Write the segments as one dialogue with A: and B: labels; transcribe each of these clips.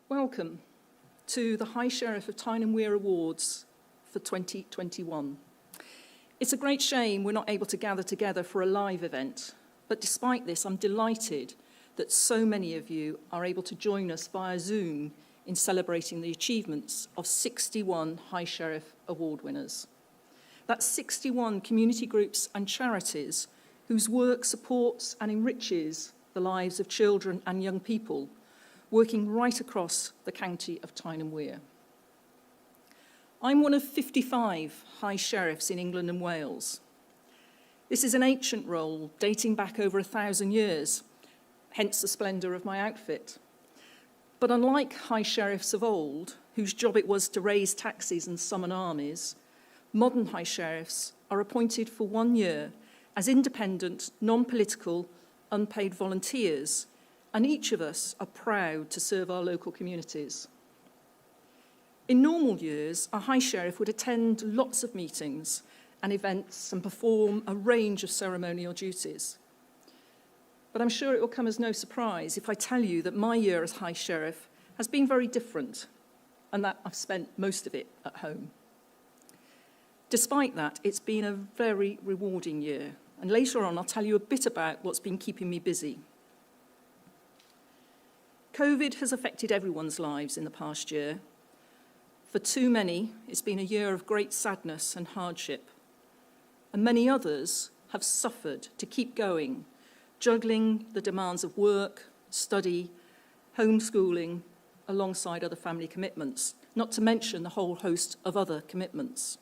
A: Welcome to the High Sheriff of Tyne and Wear Awards for 2021. It's a great shame we're not able to gather together for a live event, but despite this, I'm delighted that so many of you are able to join us via Zoom in celebrating the achievements of 61 High Sheriff Award winners. That's 61 community groups and charities whose work supports and enriches the lives of children and young people, working right across the county of Tyne and Wear. I'm one of 55 High Sheriffs in England and Wales. This is an ancient role dating back over 1,000 years, hence the splendour of my outfit. But unlike High Sheriffs of old, whose job it was to raise taxes and summon armies, modern High Sheriffs are appointed for 1 year as independent, non-political, unpaid volunteers, and each of us are proud to serve our local communities. In normal years, a High Sheriff would attend lots of meetings and events and perform a range of ceremonial duties. But I'm sure it will come as no surprise if I tell you that my year as High Sheriff has been very different, and that I've spent most of it at home. Despite that, it's been a very rewarding year, and later on I'll tell you a bit about what's been keeping me busy. COVID has affected everyone's lives in the past year. For too many, it's been a year of great sadness and hardship, and many others have suffered to keep going, juggling the demands of work, study, homeschooling, alongside other family commitments, not to mention the whole host of other commitments.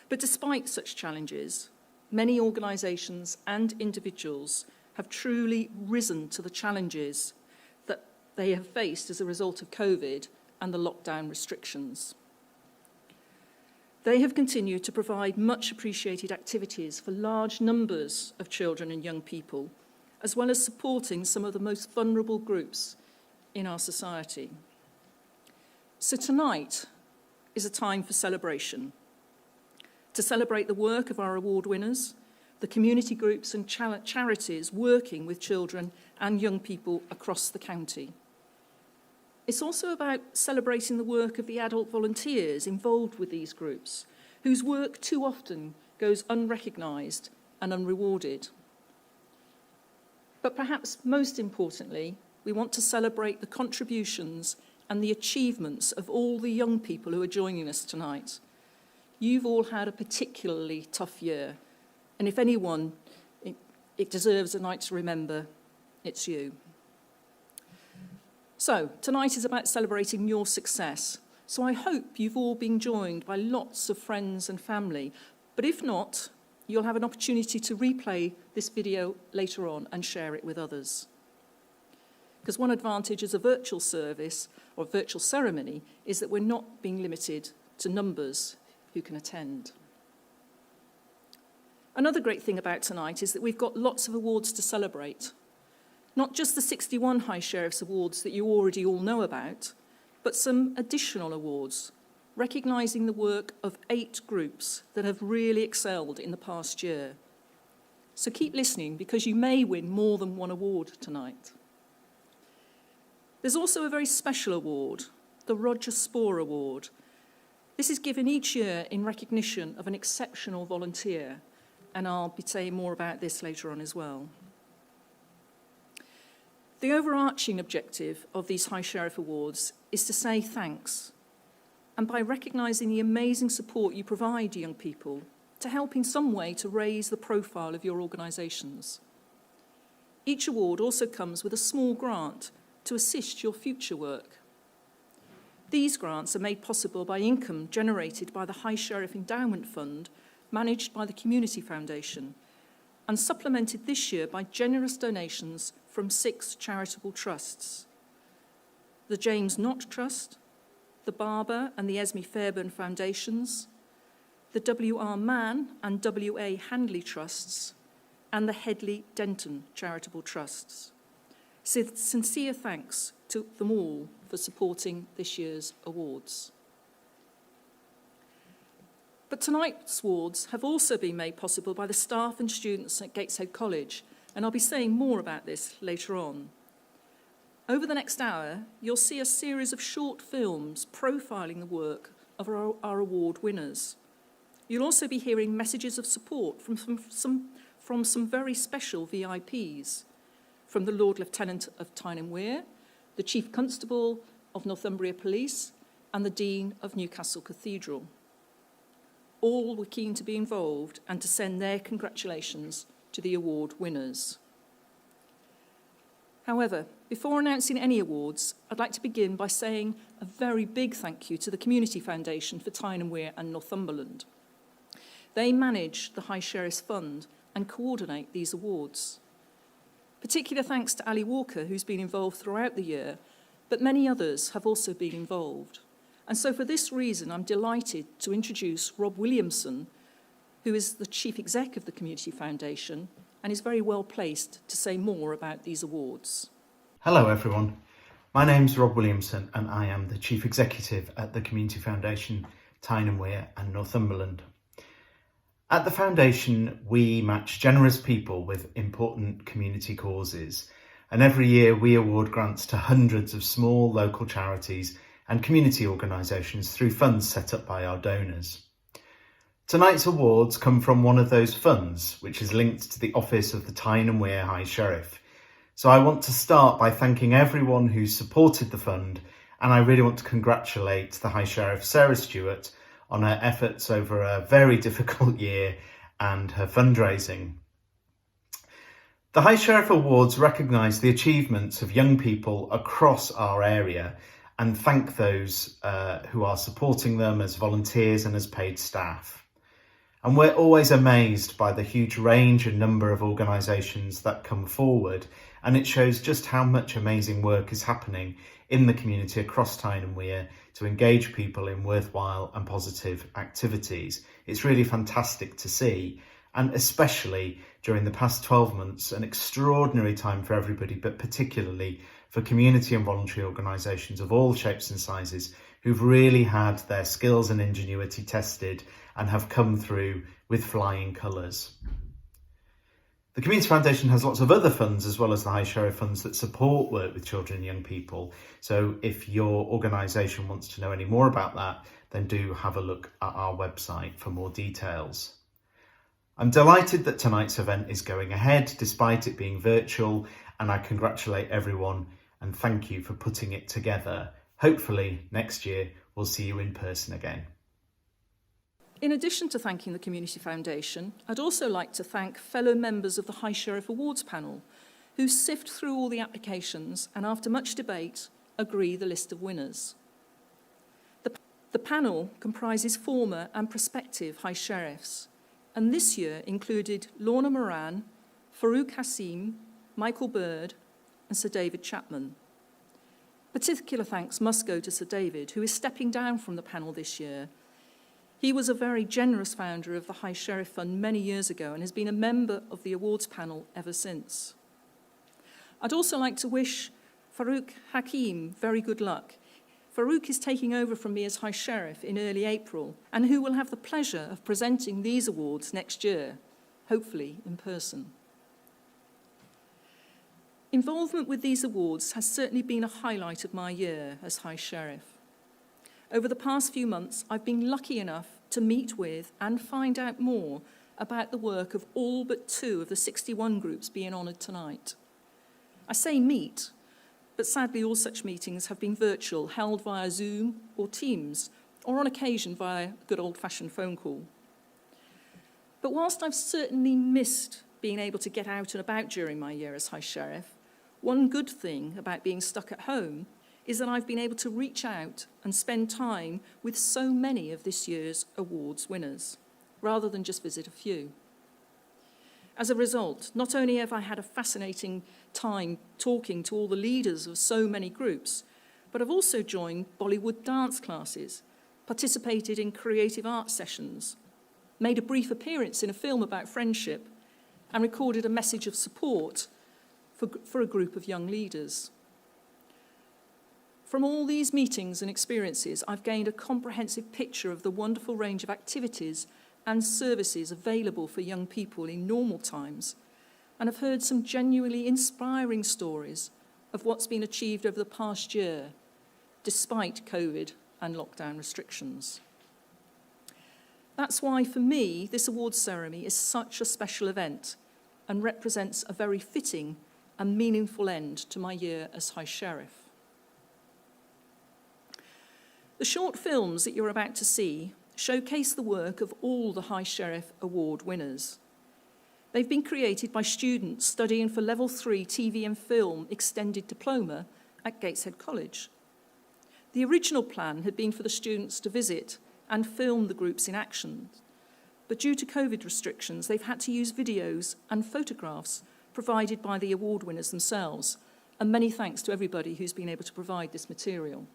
A: But despite such challenges, many organisations and individuals have truly risen to the challenges that they have faced as a result of COVID and the lockdown restrictions. They have continued to provide much appreciated activities for large numbers of children and young people, as well as supporting some of the most vulnerable groups in our society. So tonight is a time for celebration, to celebrate the work of our award winners, the community groups and charities working with children and young people across the county. It's also about celebrating the work of the adult volunteers involved with these groups, whose work too often goes unrecognised and unrewarded. But perhaps most importantly, we want to celebrate the contributions and the achievements of all the young people who are joining us tonight. You've all had a particularly tough year, and if anyone, it deserves a night to remember, it's you. So, tonight is about celebrating your success, so I hope you've all been joined by lots of friends and family, but if not, you'll have an opportunity to replay this video later on and share it with others. Because one advantage as a virtual service or virtual ceremony is that we're not being limited to numbers who can attend. Another great thing about tonight is that we've got lots of awards to celebrate. Not just the 61 High Sheriffs Awards that you already all know about, but some additional awards, recognising the work of 8 groups that have really excelled in the past year. So keep listening, because you may win more than one award tonight. There's also a very special award, the Roger Spohr Award. This is given each year in recognition of an exceptional volunteer, and I'll be saying more about this later on as well. The overarching objective of these High Sheriff Awards is to say thanks, and by recognising the amazing support you provide young people, to help in some way to raise the profile of your organisations. Each award also comes with a small grant to assist your future work. These grants are made possible by income generated by the High Sheriff Endowment Fund, managed by the Community Foundation, and supplemented this year by generous donations from 6 charitable trusts: the James Knott Trust, the Barber and the Esme Fairburn Foundations, the W.R. Mann and W.A. Handley Trusts, and the Headley Denton Charitable Trusts. So sincere thanks to them all for supporting this year's awards. But tonight's awards have also been made possible by the staff and students at Gateshead College, and I'll be saying more about this later on. Over the next hour, you'll see a series of short films profiling the work of our award winners. You'll also be hearing messages of support from some very special VIPs, from the Lord Lieutenant of Tyne and Wear, the Chief Constable of Northumbria Police, and the Dean of Newcastle Cathedral. All were keen to be involved and to send their congratulations to the award winners. However, before announcing any awards, I'd like to begin by saying a very big thank you to the Community Foundation for Tyne and Wear and Northumberland. They manage the High Sheriff's Fund and coordinate these awards. Particular thanks to Ali Walker, who's been involved throughout the year, but many others have also been involved. And so for this reason, I'm delighted to introduce Rob Williamson, who is the Chief Exec of the Community Foundation and is very well placed to say more about these awards.
B: Hello everyone, my name's Rob Williamson and I am the Chief Executive at the Community Foundation, Tyne and Wear and Northumberland. At the Foundation, we match generous people with important community causes, and every year we award grants to hundreds of small local charities and community organisations through funds set up by our donors. Tonight's awards come from one of those funds, which is linked to the office of the Tyne and Wear High Sheriff. So I want to start by thanking everyone who supported the fund, and I really want to congratulate the High Sheriff Sarah Stewart on her efforts over a very difficult year and her fundraising. The High Sheriff Awards recognise the achievements of young people across our area and thank those who are supporting them as volunteers and as paid staff. And we're always amazed by the huge range and number of organisations that come forward, and it shows just how much amazing work is happening in the community across Tyne and Wear to engage people in worthwhile and positive activities. It's really fantastic to see, and especially during the past 12 months, an extraordinary time for everybody, but particularly for community and voluntary organisations of all shapes and sizes who've really had their skills and ingenuity tested and have come through with flying colours. The Community Foundation has lots of other funds as well as the High Sheriff funds that support work with children and young people. So if your organisation wants to know any more about that, then do have a look at our website for more details. I'm delighted that tonight's event is going ahead despite it being virtual, and I congratulate everyone and thank you for putting it together. Hopefully next year we'll see you in person again.
A: In addition to thanking the Community Foundation, I'd also like to thank fellow members of the High Sheriff Awards panel who sift through all the applications and after much debate agree the list of winners. The panel comprises former and prospective High Sheriffs, and this year included Lorna Moran, Farouk Hassim, Michael Bird and Sir David Chapman. Particular thanks must go to Sir David, who is stepping down from the panel this year. He was a very generous founder of the High Sheriff Fund many years ago and has been a member of the awards panel ever since. I'd also like to wish Farouk Hakim very good luck. Farouk is taking over from me as High Sheriff in early April and who will have the pleasure of presenting these awards next year, hopefully in person. Involvement with these awards has certainly been a highlight of my year as High Sheriff. Over the past few months, I've been lucky enough to meet with and find out more about the work of all but 2 of the 61 groups being honoured tonight. I say meet, but sadly all such meetings have been virtual, held via Zoom or Teams, or on occasion via good old-fashioned phone call. But whilst I've certainly missed being able to get out and about during my year as High Sheriff, one good thing about being stuck at home is that I've been able to reach out and spend time with so many of this year's awards winners, rather than just visit a few. As a result, not only have I had a fascinating time talking to all the leaders of so many groups, but I've also joined Bollywood dance classes, participated in creative art sessions, made a brief appearance in a film about friendship, and recorded a message of support for a group of young leaders. From all these meetings and experiences, I've gained a comprehensive picture of the wonderful range of activities and services available for young people in normal times, and have heard some genuinely inspiring stories of what's been achieved over the past year, despite COVID and lockdown restrictions. That's why, for me, this awards ceremony is such a special event and represents a very fitting and meaningful end to my year as High Sheriff. The short films that you're about to see showcase the work of all the High Sheriff Award winners. They've been created by students studying for Level 3 TV and Film Extended Diploma at Gateshead College. The original plan had been for the students to visit and film the groups in action, but due to COVID restrictions, they've had to use videos and photographs provided by the award winners themselves, and many thanks to everybody who's been able to provide this material.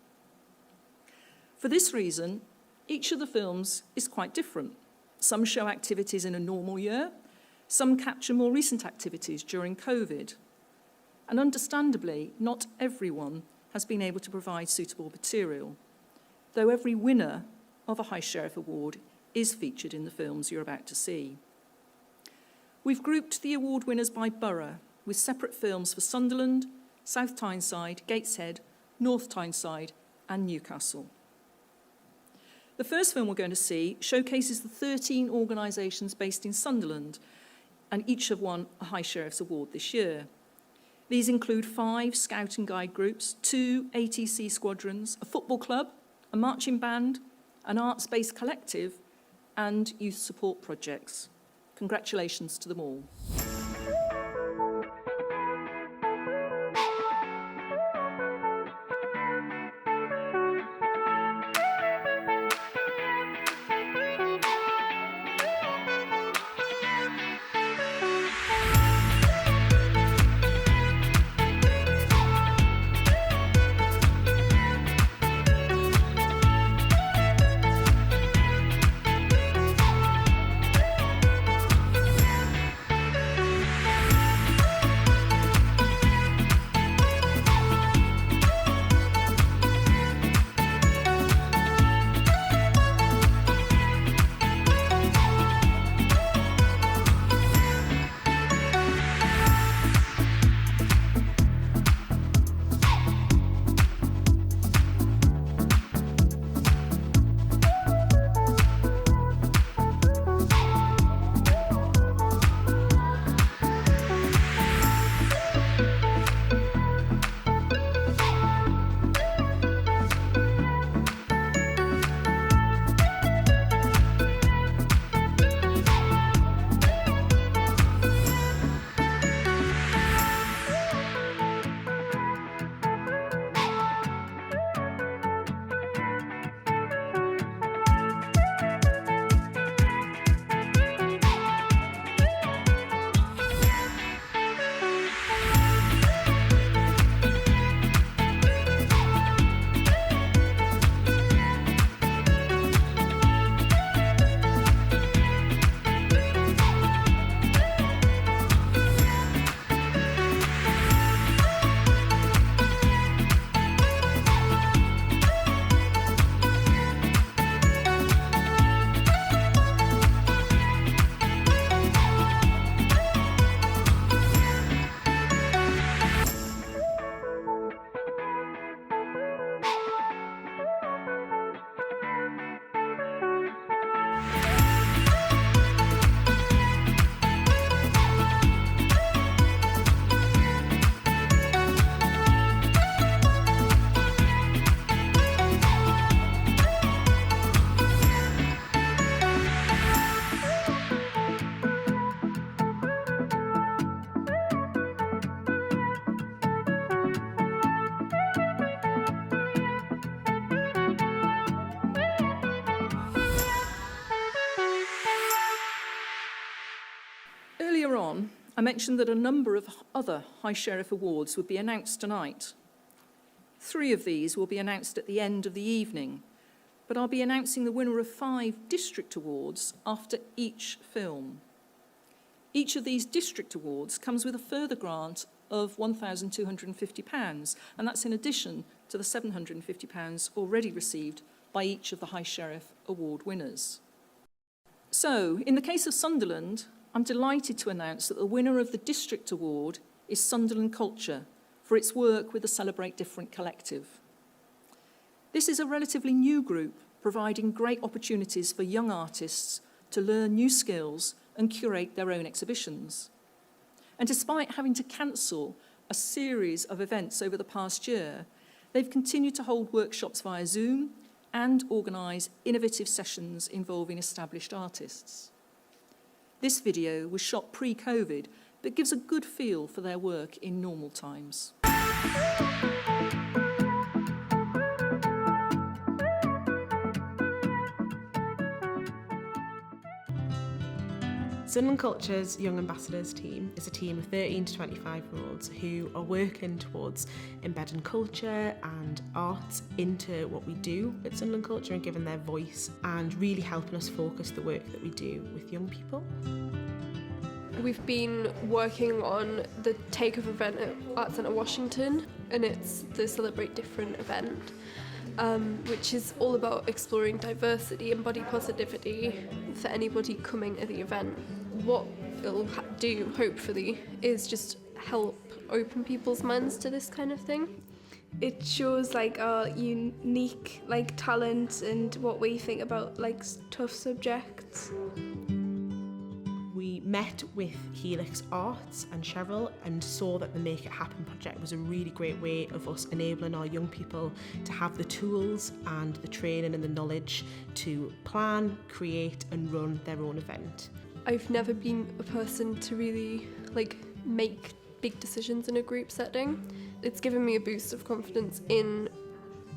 A: For this reason, each of the films is quite different. Some show activities in a normal year, some capture more recent activities during COVID. And understandably, not everyone has been able to provide suitable material, though every winner of a High Sheriff Award is featured in the films you're about to see. We've grouped the award winners by borough, with separate films for Sunderland, South Tyneside, Gateshead, North Tyneside, and Newcastle. The first film we're going to see showcases the 13 organisations based in Sunderland, and each have won a High Sheriff's Award this year. These include 5 Scout and Guide groups, 2 ATC squadrons, a football club, a marching band, an arts-based collective, and youth support projects. Congratulations to them all. Earlier on, I mentioned that a number of other High Sheriff Awards would be announced tonight. 3 of these will be announced at the end of the evening, but I'll be announcing the winner of 5 District Awards after each film. Each of these District Awards comes with a further grant of £1,250, and that's in addition to the £750 already received by each of the High Sheriff Award winners. So, in the case of Sunderland, I'm delighted to announce that the winner of the District Award is Sunderland Culture, for its work with the Celebrate Different collective. This is a relatively new group, providing great opportunities for young artists to learn new skills and curate their own exhibitions. And despite having to cancel a series of events over the past year, they've continued to hold workshops via Zoom and organise innovative sessions involving established artists. This video was shot pre-COVID, but gives a good feel for their work in normal times.
C: Sunderland Culture's Young Ambassadors team is a team of 13 to 25-year-olds who are working towards embedding culture and arts into what we do at Sunderland Culture and giving their voice and really helping us focus the work that we do with young people.
D: We've been working on the takeover event at Arts Centre Washington, and it's the Celebrate Different event, which is all about exploring diversity and body positivity for anybody coming to the event. What it'll do, hopefully, is just help open people's minds to this kind of thing.
E: It shows like our unique like talents and what we think about like tough subjects.
C: We met with Helix Arts and Cheryl and saw that the Make It Happen project was a really great way of us enabling our young people to have the tools and the training and the knowledge to plan, create and run their own event.
D: I've never been a person to really make big decisions in a group setting. It's given me a boost of confidence in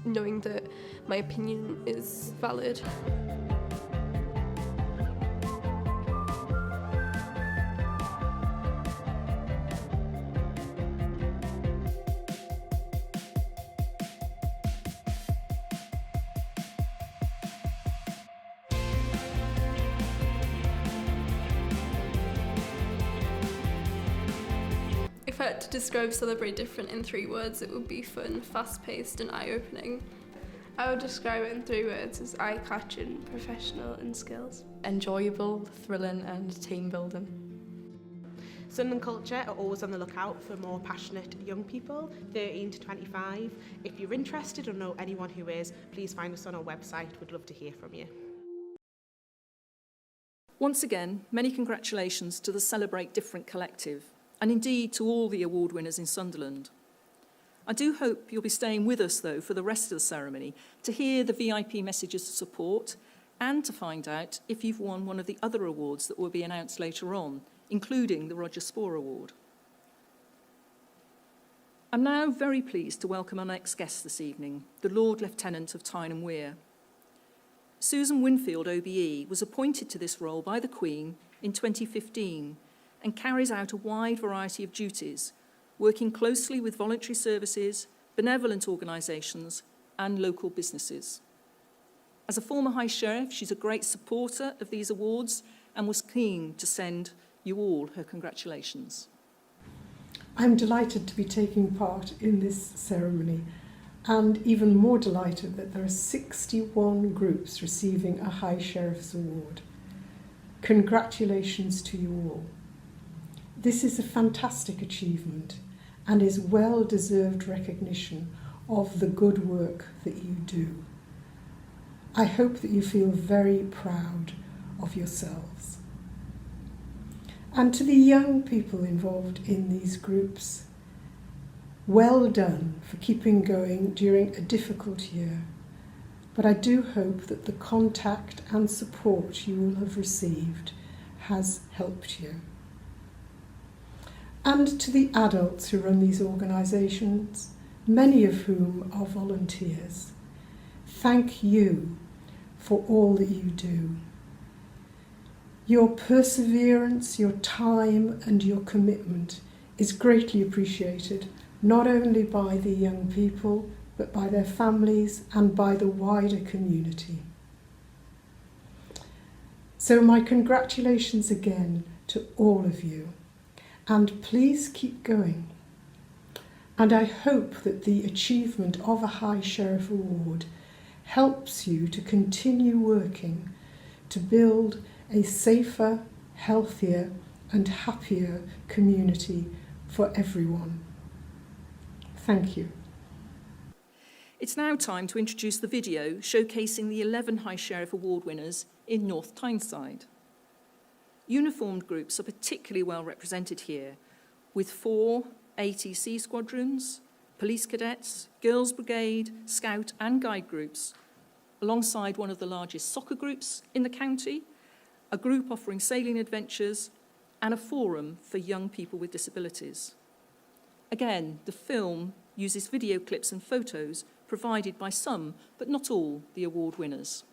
D: knowing that my opinion is valid. If I had to describe Celebrate Different in 3 words, it would be fun, fast-paced and eye-opening.
E: I would describe it in 3 words as eye-catching, professional and skills.
F: Enjoyable, thrilling and team building.
C: Sunderland Culture are always on the lookout for more passionate young people, 13 to 25. If you're interested or know anyone who is, please find us on our website. We'd love to hear from you.
A: Once again, many congratulations to the Celebrate Different collective, and indeed to all the award winners in Sunderland. I do hope you'll be staying with us, though, for the rest of the ceremony to hear the VIP messages of support and to find out if you've won one of the other awards that will be announced later on, including the Roger Spohr Award. I'm now very pleased to welcome our next guest this evening, the Lord Lieutenant of Tyne and Wear. Susan Winfield, OBE, was appointed to this role by the Queen in 2015 and carries out a wide variety of duties, working closely with voluntary services, benevolent organisations and local businesses. As a former High Sheriff, she's a great supporter of these awards and was keen to send you all her congratulations.
G: I'm delighted to be taking part in this ceremony and even more delighted that there are 61 groups receiving a High Sheriff's Award. Congratulations to you all. This is a fantastic achievement and is well-deserved recognition of the good work that you do. I hope that you feel very proud of yourselves. And to the young people involved in these groups, well done for keeping going during a difficult year. But I do hope that the contact and support you will have received has helped you. And to the adults who run these organisations, many of whom are volunteers, thank you for all that you do. Your perseverance, your time and your commitment is greatly appreciated, not only by the young people, but by their families and by the wider community. So my congratulations again to all of you. And please keep going. And I hope that the achievement of a High Sheriff Award helps you to continue working to build a safer, healthier and happier community for everyone. Thank you.
A: It's now time to introduce the video showcasing the 11 High Sheriff Award winners in North Tyneside. Uniformed groups are particularly well represented here, with 4 ATC squadrons, police cadets, girls' brigade, scout and guide groups, alongside one of the largest soccer groups in the county, a group offering sailing adventures, and a forum for young people with disabilities. Again, the film uses video clips and photos provided by some, but not all, the award winners.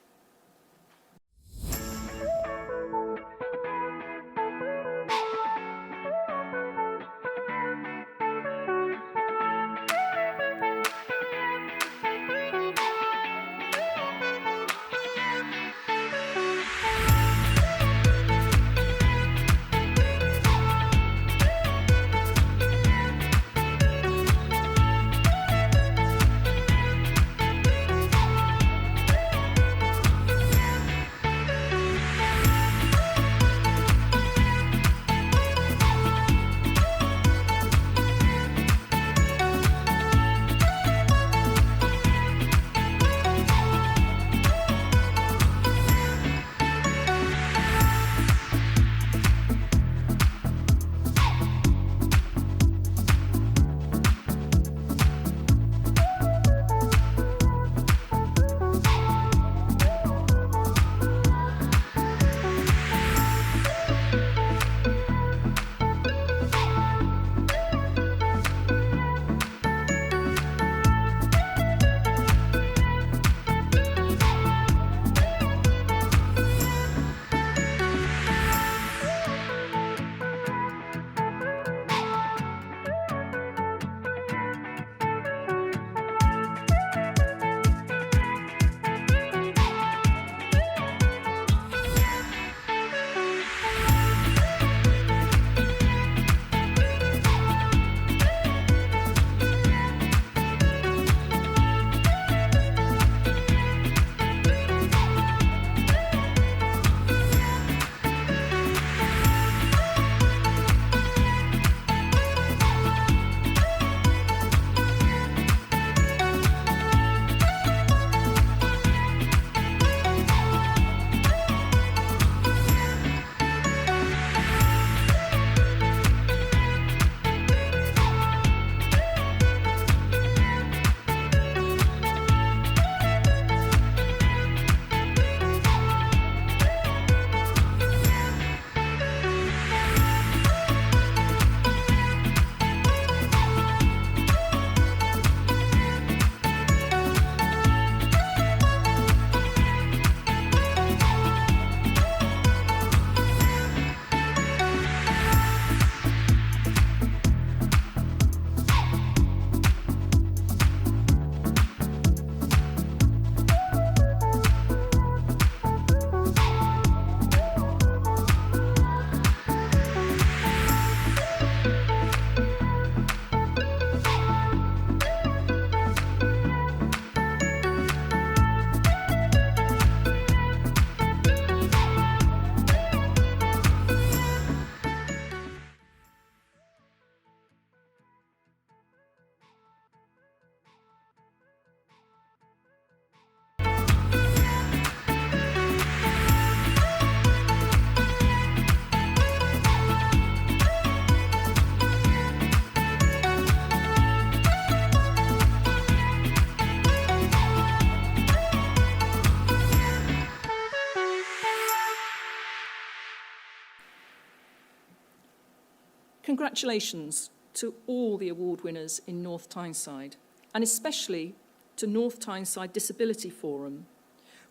A: Congratulations to all the award winners in North Tyneside, and especially to North Tyneside Disability Forum,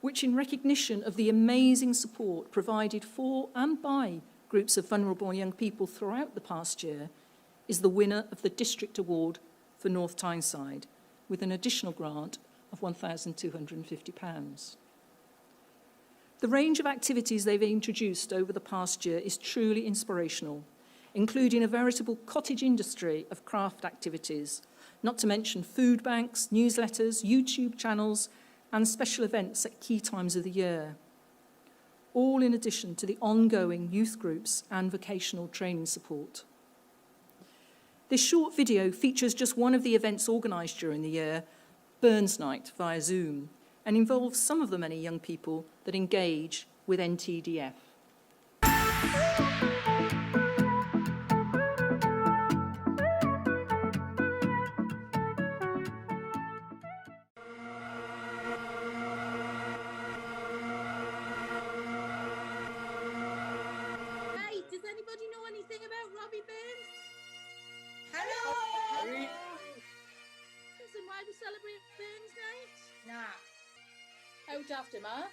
A: which in recognition of the amazing support provided for and by groups of vulnerable young people throughout the past year, is the winner of the District Award for North Tyneside, with an additional grant of £1,250. The range of activities they've introduced over the past year is truly inspirational, including a veritable cottage industry of craft activities, not to mention food banks, newsletters, YouTube channels, and special events at key times of the year, all in addition to the ongoing youth groups and vocational training support. This short video features just one of the events organised during the year, Burns Night via Zoom, and involves some of the many young people that engage with NTDF.
H: Hey, does anybody know anything about Robbie Burns?
I: Hello!
H: Listen, why we celebrate Burns Night?
I: Nah.
H: Out after Ma.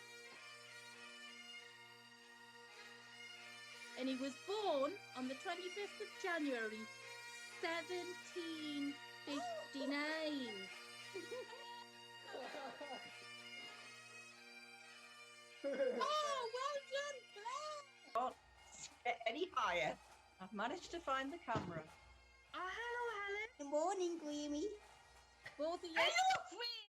H: And he was born on the 25th of January, 1759. Oh, well done, Claire!
I: Can't get any higher. I've managed to find the camera.
H: Oh, hello, Helen.
I: Good morning, Creamy.
H: Both of you.
I: Hello, Creamy!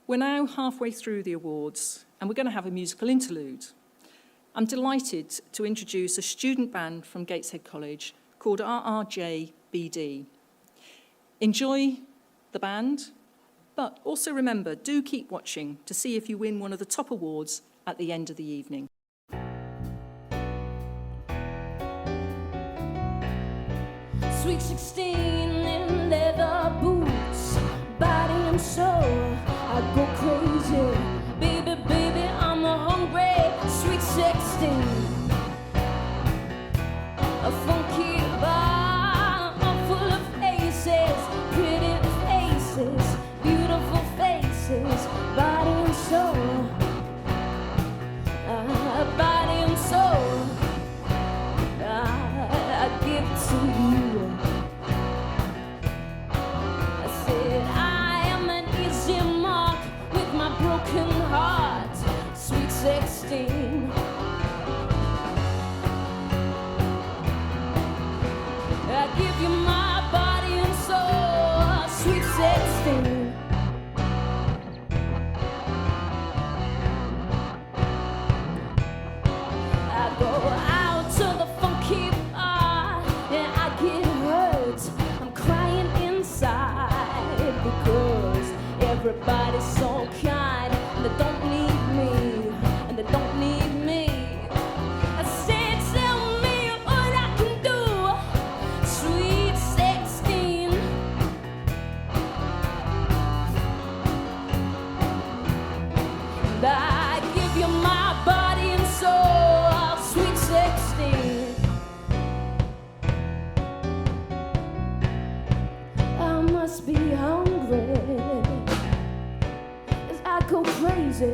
A: We're now halfway through the awards, and we're going to have a musical interlude. I'm delighted to introduce a student band from Gateshead College called RRJBD. Enjoy the band, but also remember, do keep watching to see if you win one of the top awards at the end of the evening.
J: Sweet 16 in leather boots, body and soul, I go crazy. Baby, baby, I'm a hungry sweet 16. A funky bar full of faces, pretty faces, beautiful faces, body and soul, body and soul. I give to you. I said I am an easy mark with my broken heart, sweet 16. I give you my body and soul, sweet 16. I go out to the funky bar and I get hurt. I'm crying inside because everybody's so kind and they don't need me, and they don't need me. I said, tell me what I can do, sweet 16. And I give you my body and soul, sweet 16. I must be hungry as I go crazy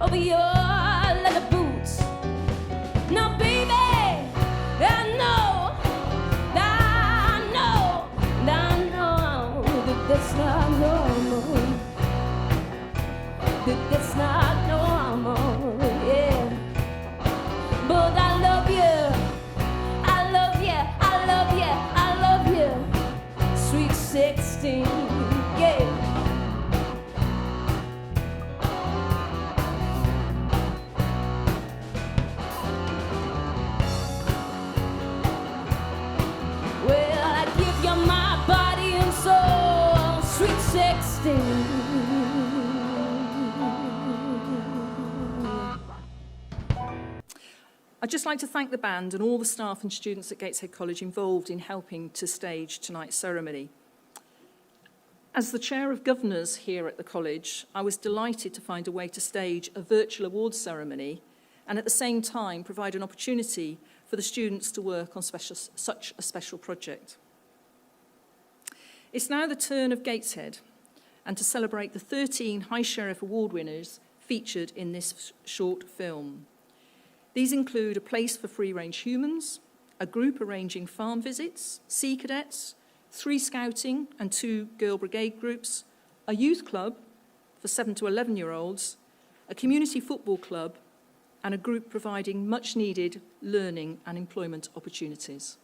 J: over your leather boots. Now, baby, I know that that's not normal. That that's not normal, yeah. But I love you, I love you, I love you, I love you, sweet 16, yeah. Well, I give you my body and soul, sweet 16.
A: I'd just like to thank the band and all the staff and students at Gateshead College involved in helping to stage tonight's ceremony. As the Chair of Governors here at the college, I was delighted to find a way to stage a virtual awards ceremony and at the same time provide an opportunity for the students to work on such a special project. It's now the turn of Gateshead and to celebrate the 13 High Sheriff Award winners featured in this short film. These include a place for free-range humans, a group arranging farm visits, sea cadets, 3 scouting and 2 girl brigade groups, a youth club for 7 to 11-year-olds, a community football club, and a group providing much-needed learning and employment opportunities.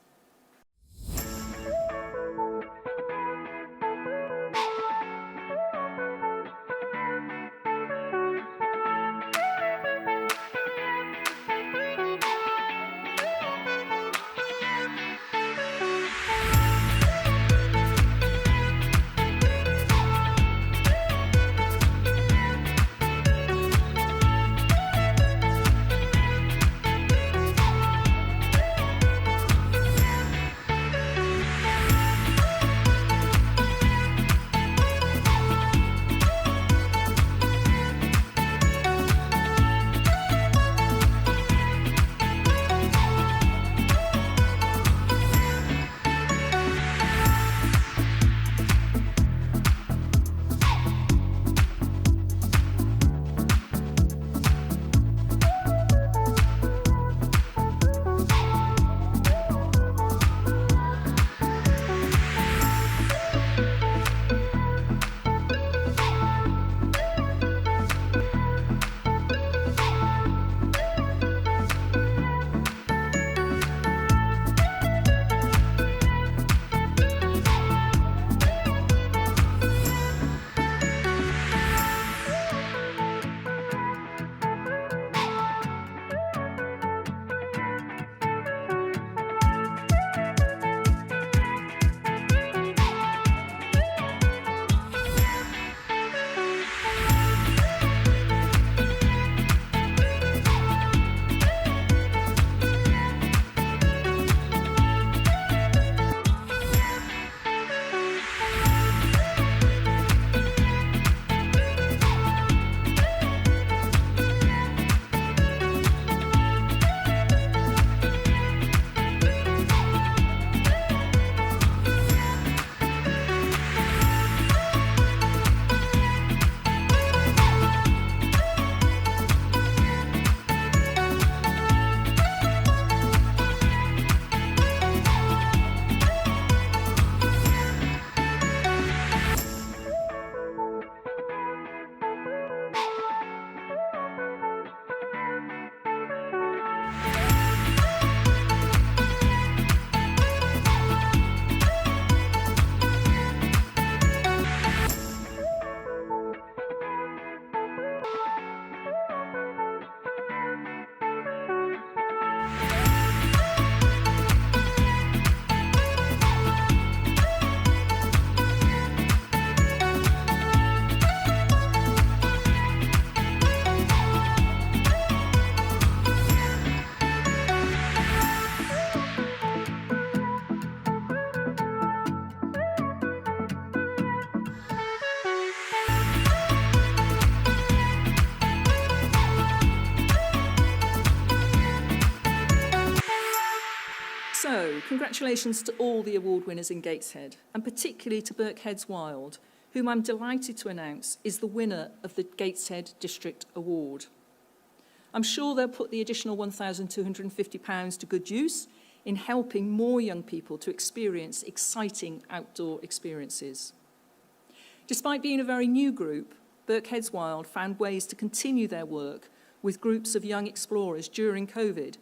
A: So, congratulations to all the award winners in Gateshead, and particularly to Birkhead's Wild, whom I'm delighted to announce is the winner of the Gateshead District Award. I'm sure they'll put the additional £1,250 to good use in helping more young people to experience exciting outdoor experiences. Despite being a very new group, Birkhead's Wild found ways to continue their work with groups of young explorers during COVID,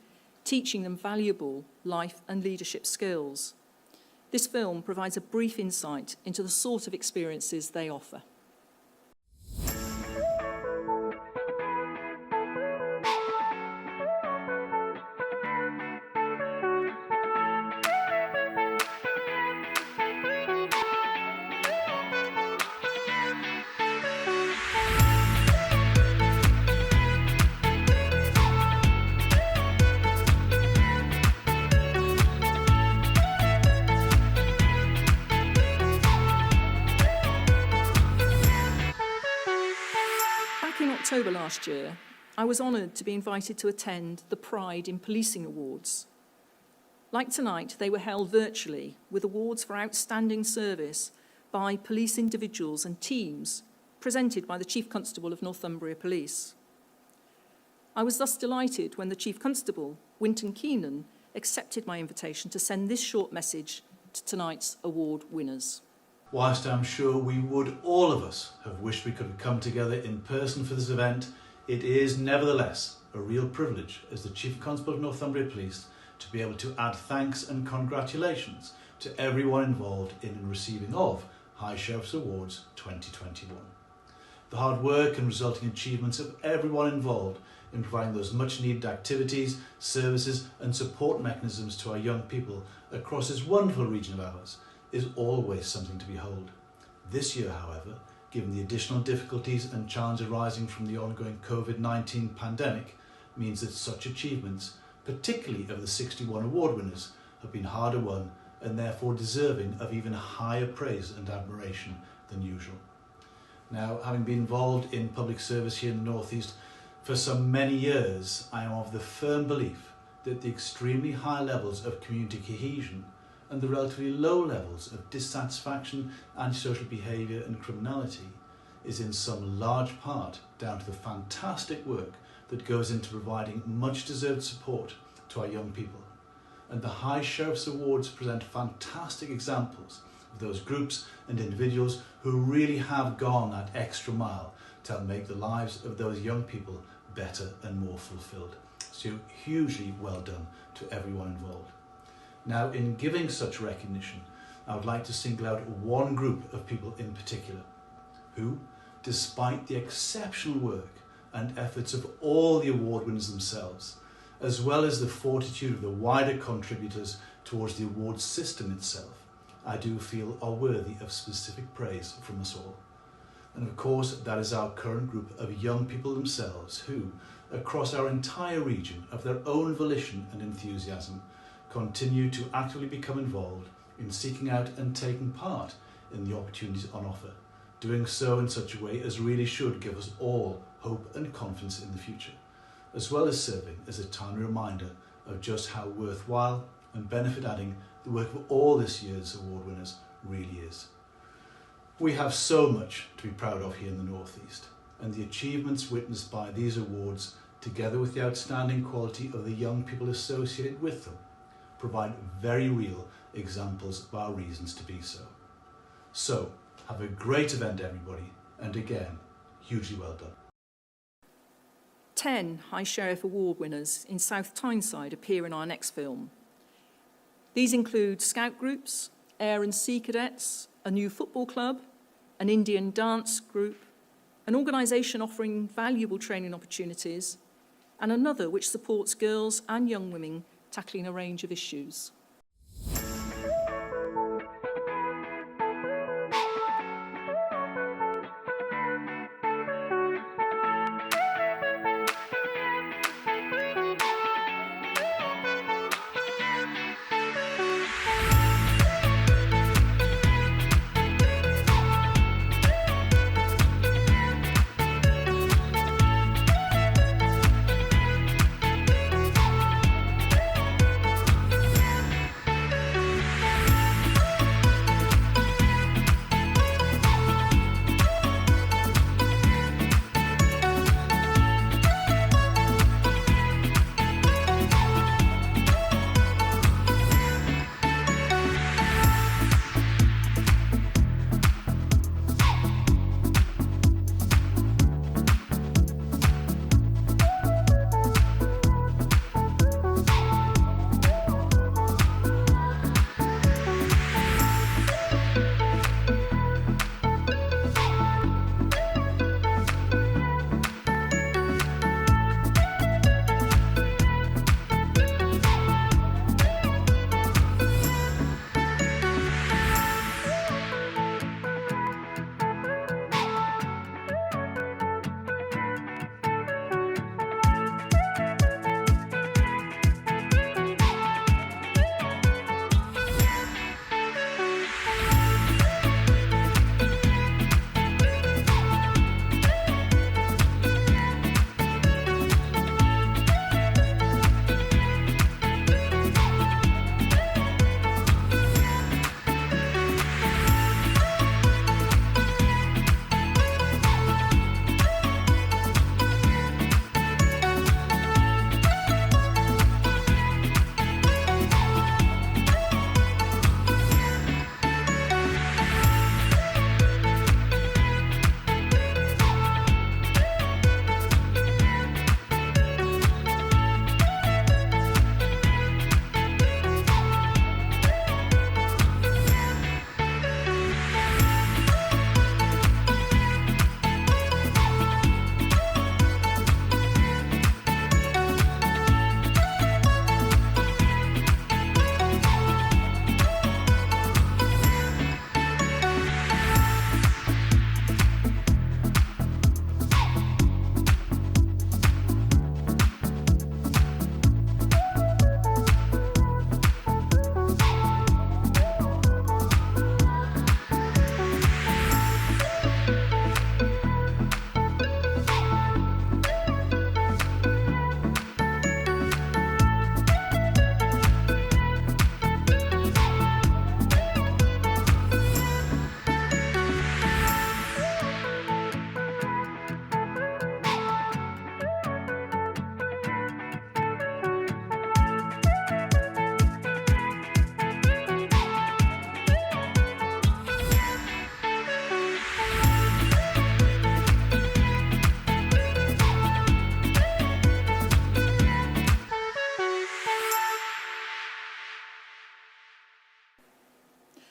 A: teaching them valuable life and leadership skills. This film provides a brief insight into the sort of experiences they offer. In October last year, I was honoured to be invited to attend the Pride in Policing Awards. Like tonight, they were held virtually with awards for outstanding service by police individuals and teams presented by the Chief Constable of Northumbria Police. I was thus delighted when the Chief Constable, Winton Keenan, accepted my invitation to send this short message to tonight's award winners.
K: Whilst I'm sure we would, all of us, have wished we could have come together in person for this event, it is nevertheless a real privilege as the Chief Constable of Northumbria Police to be able to add thanks and congratulations to everyone involved in receiving of High Sheriff's Awards 2021. The hard work and resulting achievements of everyone involved in providing those much needed activities, services and support mechanisms to our young people across this wonderful region of ours is always something to behold. This year, however, given the additional difficulties and challenges arising from the ongoing COVID-19 pandemic, means that such achievements, particularly of the 61 award winners, have been harder won and therefore deserving of even higher praise and admiration than usual. Now, having been involved in public service here in the North East for so many years, I am of the firm belief that the extremely high levels of community cohesion and the relatively low levels of dissatisfaction, antisocial behaviour and criminality is in some large part down to the fantastic work that goes into providing much deserved support to our young people. And the High Sheriff's Awards present fantastic examples of those groups and individuals who really have gone that extra mile to help make the lives of those young people better and more fulfilled. So hugely well done to everyone involved. Now, in giving such recognition, I would like to single out one group of people in particular who, despite the exceptional work and efforts of all the award winners themselves, as well as the fortitude of the wider contributors towards the award system itself, I do feel are worthy of specific praise from us all. And of course, that is our current group of young people themselves who, across our entire region, of their own volition and enthusiasm, continue to actively become involved in seeking out and taking part in the opportunities on offer, doing so in such a way as really should give us all hope and confidence in the future, as well as serving as a timely reminder of just how worthwhile and benefit-adding the work of all this year's award winners really is. We have so much to be proud of here in the North East, and the achievements witnessed by these awards, together with the outstanding quality of the young people associated with them, provide very real examples of our reasons to be so. So, have a great event everybody, and again, hugely well done.
A: 10 High Sheriff Award winners in South Tyneside appear in our next film. These include scout groups, air and sea cadets, a new football club, an Indian dance group, an organisation offering valuable training opportunities, and another which supports girls and young women tackling a range of issues.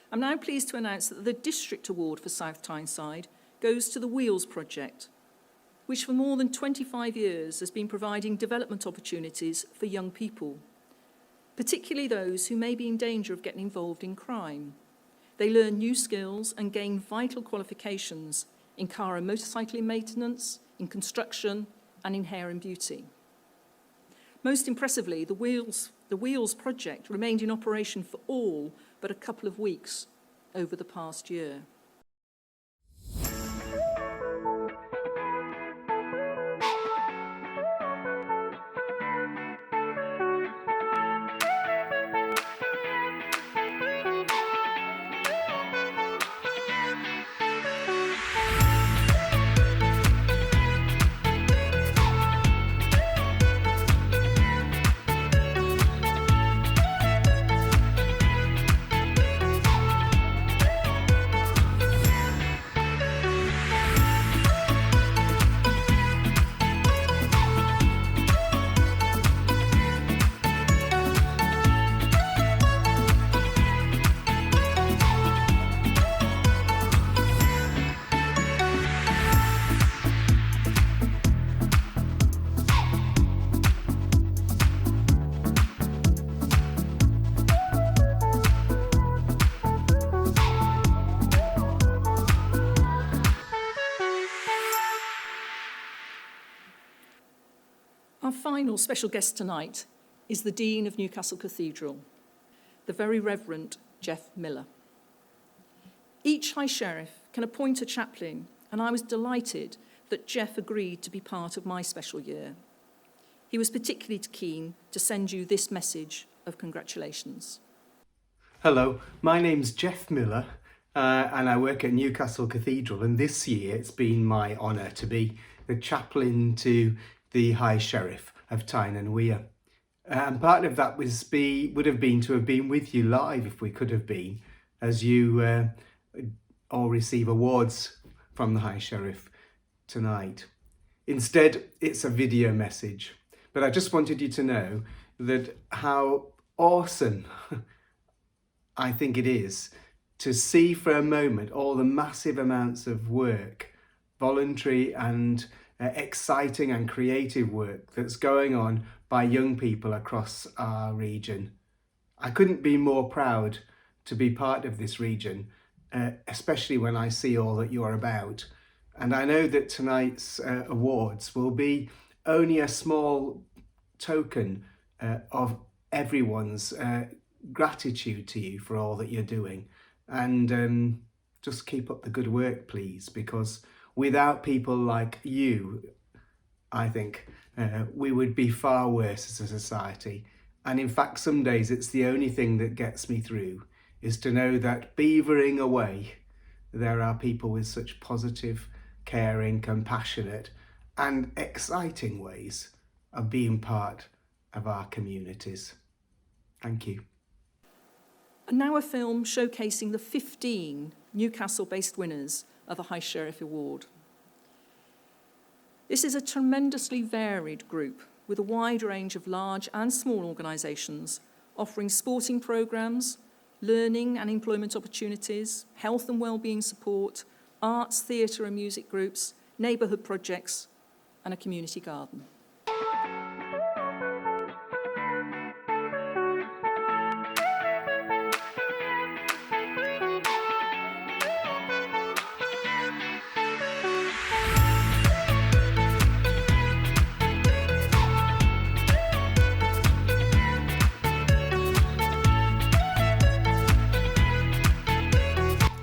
A: I'm now pleased to announce that the District Award for South Tyneside goes to the Wheels Project, which for more than 25 years has been providing development opportunities for young people, particularly those who may be in danger of getting involved in crime. They learn new skills and gain vital qualifications in car and motorcycling maintenance, in construction, and in hair and beauty. Most impressively, the Wheels project remained in operation for all but a couple of weeks over the past year. Our final special guest tonight is the Dean of Newcastle Cathedral, the Very Reverend Jeff Miller. Each High Sheriff can appoint a chaplain, and I was delighted that Jeff agreed to be part of my special year. He was particularly keen to send you this message of congratulations.
L: Hello, my name's Jeff Miller, and I work at Newcastle Cathedral, and this year it's been my honour to be the chaplain to the High Sheriff of Tyne and Weir. And part of that would have been to have been with you live if we could have been, as you all receive awards from the High Sheriff tonight. Instead, it's a video message. But I just wanted you to know that how awesome I think it is to see for a moment all the massive amounts of work, voluntary and exciting and creative work that's going on by young people across our region. I couldn't be more proud to be part of this region, especially when I see all that you're about. And I know that tonight's awards will be only a small token of everyone's gratitude to you for all that you're doing. And just keep up the good work, please, because without people like you, I think we would be far worse as a society. And in fact, some days it's the only thing that gets me through, is to know that beavering away, there are people with such positive, caring, compassionate and exciting ways of being part of our communities. Thank you.
A: And now a film showcasing the 15 Newcastle-based winners of the High Sheriff Award. This is a tremendously varied group with a wide range of large and small organisations offering sporting programmes, learning and employment opportunities, health and wellbeing support, arts, theatre and music groups, neighbourhood projects and a community garden.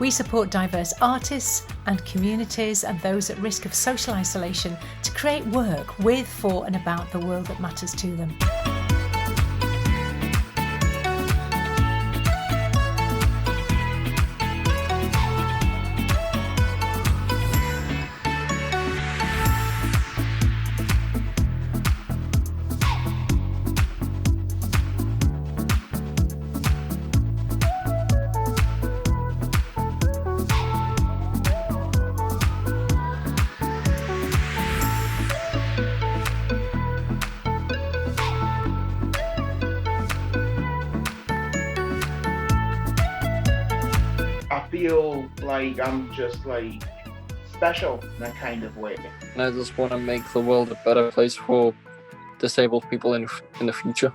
M: We support diverse artists and communities and those at risk of social isolation to create work with, for and about the world that matters to them.
N: feel like I'm just like special in that kind of way.
O: And I just want to make the world a better place for disabled people in the future.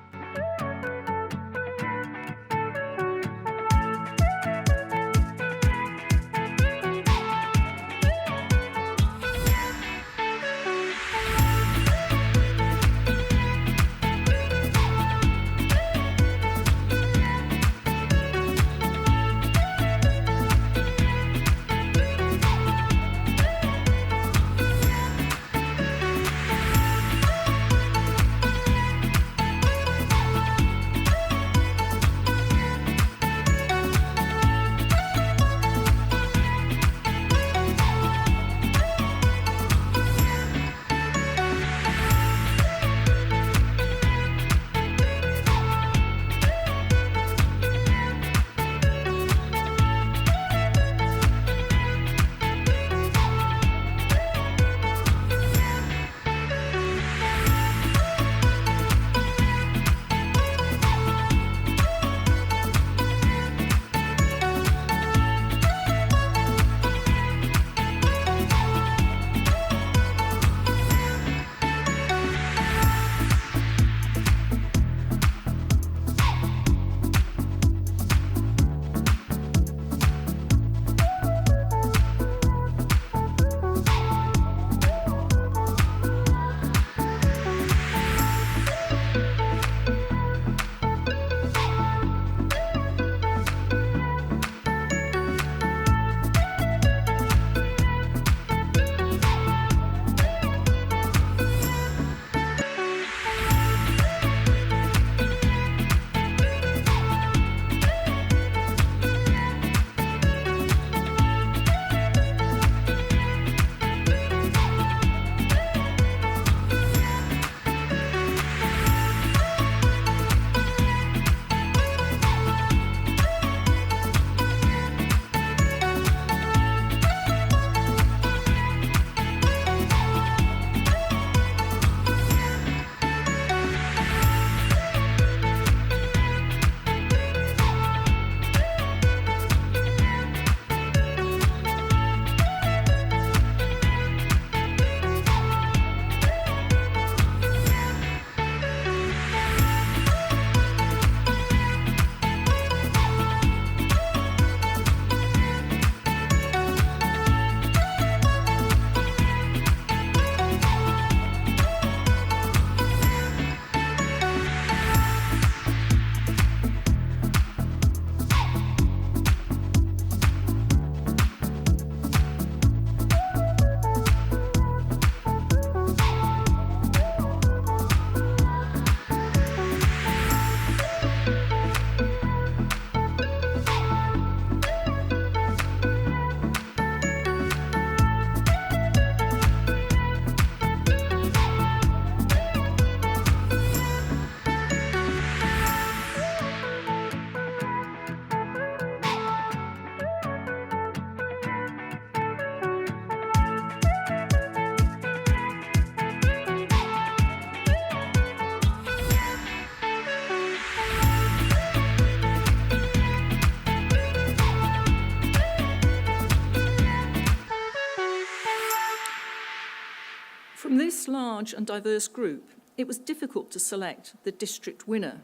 A: From this large and diverse group, it was difficult to select the district winner,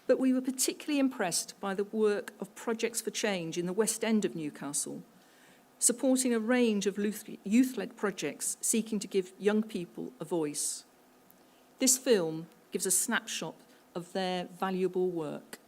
A: but we were particularly impressed by the work of Projects for Change in the West End of Newcastle, supporting a range of youth-led projects seeking to give young people a voice. This film gives a snapshot of their valuable work.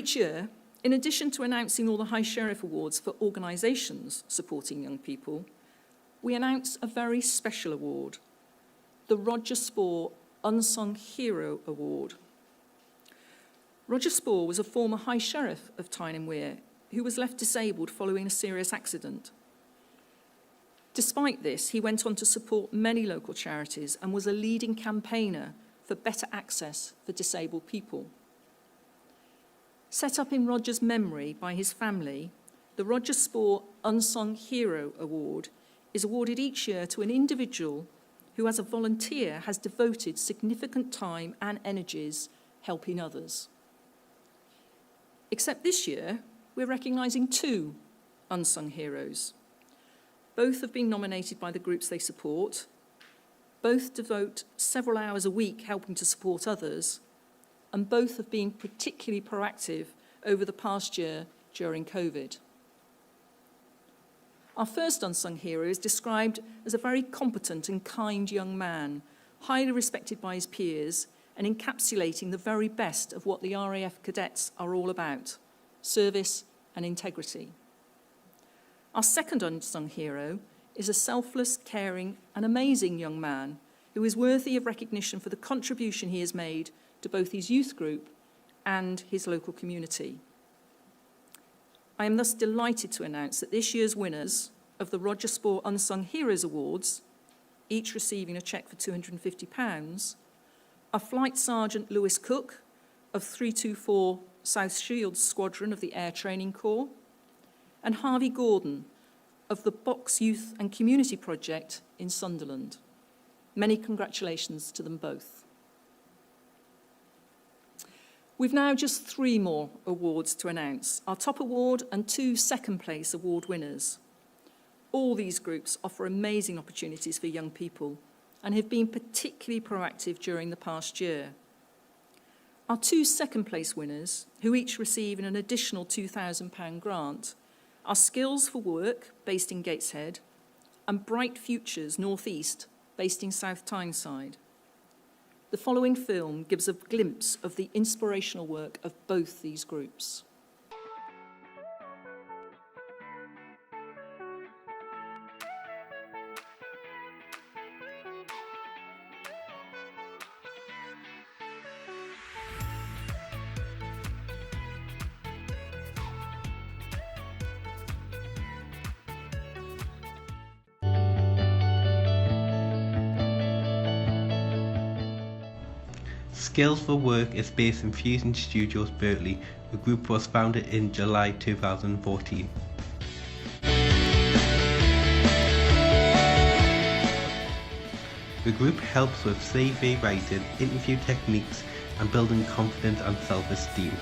A: Each year, in addition to announcing all the High Sheriff Awards for organisations supporting young people, we announce a very special award, the Roger Spoor Unsung Hero Award. Roger Spoor was a former High Sheriff of Tyne and Wear who was left disabled following a serious accident. Despite this, he went on to support many local charities and was a leading campaigner for better access for disabled people. Set up in Roger's memory by his family, the Roger Spoor Unsung Hero Award is awarded each year to an individual who, as a volunteer, has devoted significant time and energies helping others. Except this year, we're recognising two unsung heroes. Both have been nominated by the groups they support. Both devote several hours a week helping to support others, and both have been particularly proactive over the past year during COVID. Our first unsung hero is described as a very competent and kind young man, highly respected by his peers and encapsulating the very best of what the RAF cadets are all about, service and integrity. Our second unsung hero is a selfless, caring and amazing young man who is worthy of recognition for the contribution he has made to both his youth group and his local community. I am thus delighted to announce that this year's winners of the Roger Spoor Unsung Heroes Awards, each receiving a cheque for £250, are Flight Sergeant Lewis Cook of 324 South Shields Squadron of the Air Training Corps and Harvey Gordon of the Box Youth and Community Project in Sunderland. Many congratulations to them both. We've now just 3 more awards to announce, our top award and 2 second-place award winners. All these groups offer amazing opportunities for young people and have been particularly proactive during the past year. Our 2 second-place winners, who each receive an additional £2,000 grant, are Skills for Work, based in Gateshead, and Bright Futures North East, based in South Tyneside. The following film gives a glimpse of the inspirational work of both these groups.
P: Skills for Work is based in Fusion Studios, Berkeley. The group was founded in July 2014. The group helps with CV writing, interview techniques, and building confidence and self-esteem.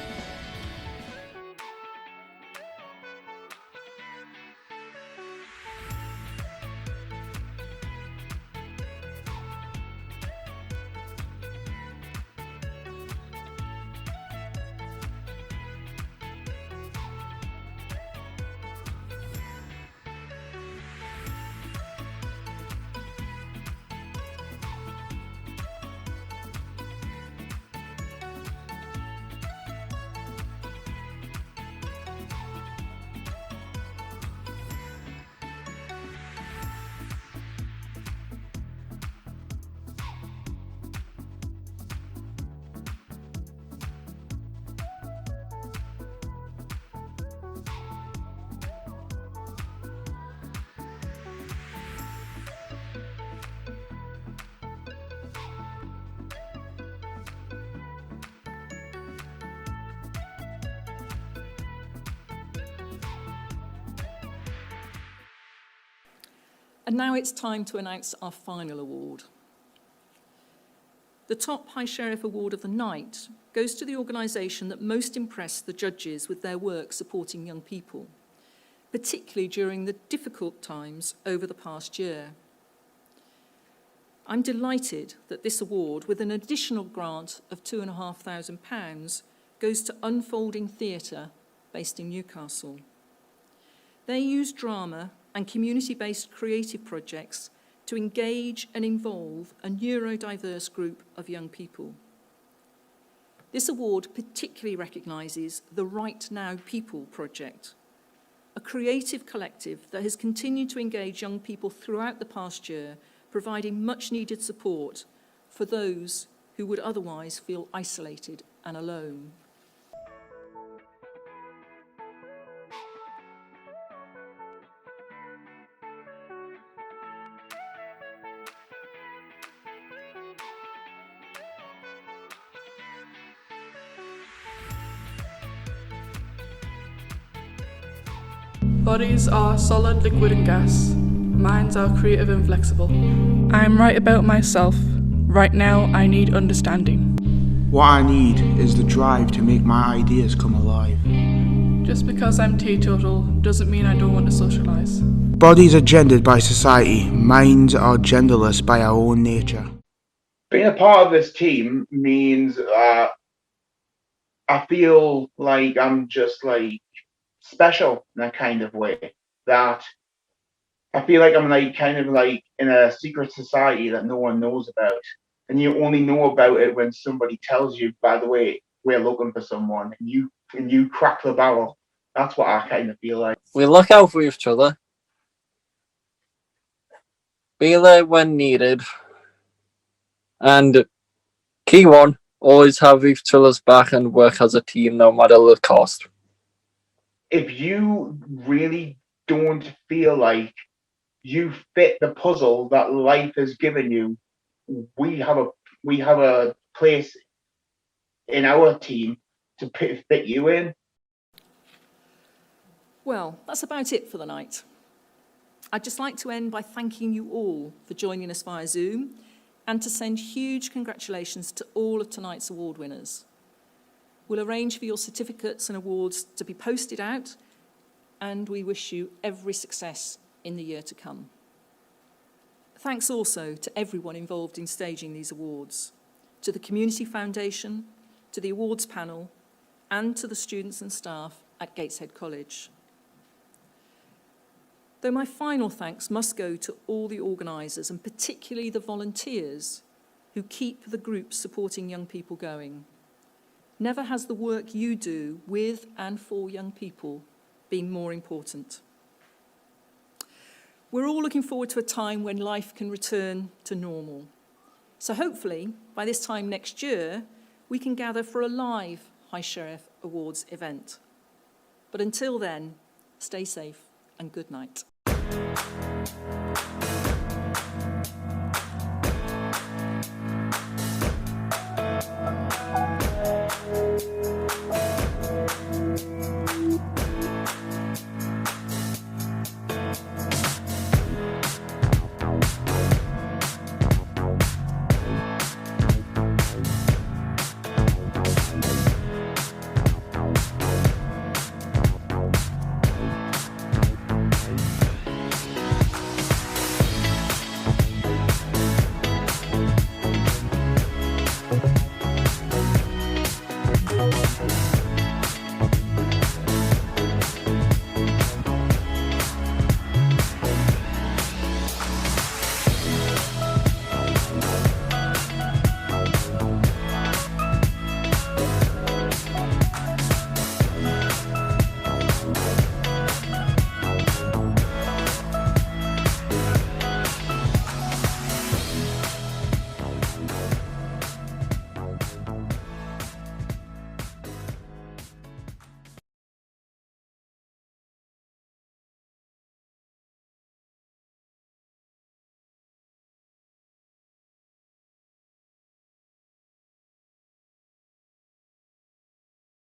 A: And now it's time to announce our final award. The top High Sheriff Award of the night goes to the organisation that most impressed the judges with their work supporting young people, particularly during the difficult times over the past year. I'm delighted that this award, with an additional grant of £2,500, goes to Unfolding Theatre, based in Newcastle. They use drama and community-based creative projects to engage and involve a neurodiverse group of young people. This award particularly recognises the Right Now People project, a creative collective that has continued to engage young people throughout the past year, providing much needed support for those who would otherwise feel isolated and alone.
Q: Bodies are solid, liquid and gas. Minds are creative and flexible. I'm right about myself. Right now, I need understanding.
R: What I need is the drive to make my ideas come alive.
Q: Just because I'm teetotal doesn't mean I don't want to socialise.
R: Bodies are gendered by society. Minds are genderless by our own nature.
N: Being a part of this team means I feel like I'm just like special in a kind of way, that I feel like I'm like kind of like in a secret society that no one knows about, and you only know about it when somebody tells you, by the way, we're looking for someone, and you crack the barrel. That's what I kind of feel like.
O: We look out for each other, be there when needed, and key one, always have each other's back and work as a team no matter the cost.
N: If you really don't feel like you fit the puzzle that life has given you, we have a place in our team to fit you in.
A: Well, that's about it for the night. I'd just like to end by thanking you all for joining us via Zoom and to send huge congratulations to all of tonight's award winners. We'll arrange for your certificates and awards to be posted out, and we wish you every success in the year to come. Thanks also to everyone involved in staging these awards, to the Community Foundation, to the awards panel, and to the students and staff at Gateshead College. Though my final thanks must go to all the organisers, and particularly the volunteers who keep the groups supporting young people going. Never has the work you do with and for young people been more important. We're all looking forward to a time when life can return to normal. So hopefully, by this time next year, we can gather for a live High Sheriff Awards event. But until then, stay safe and good night.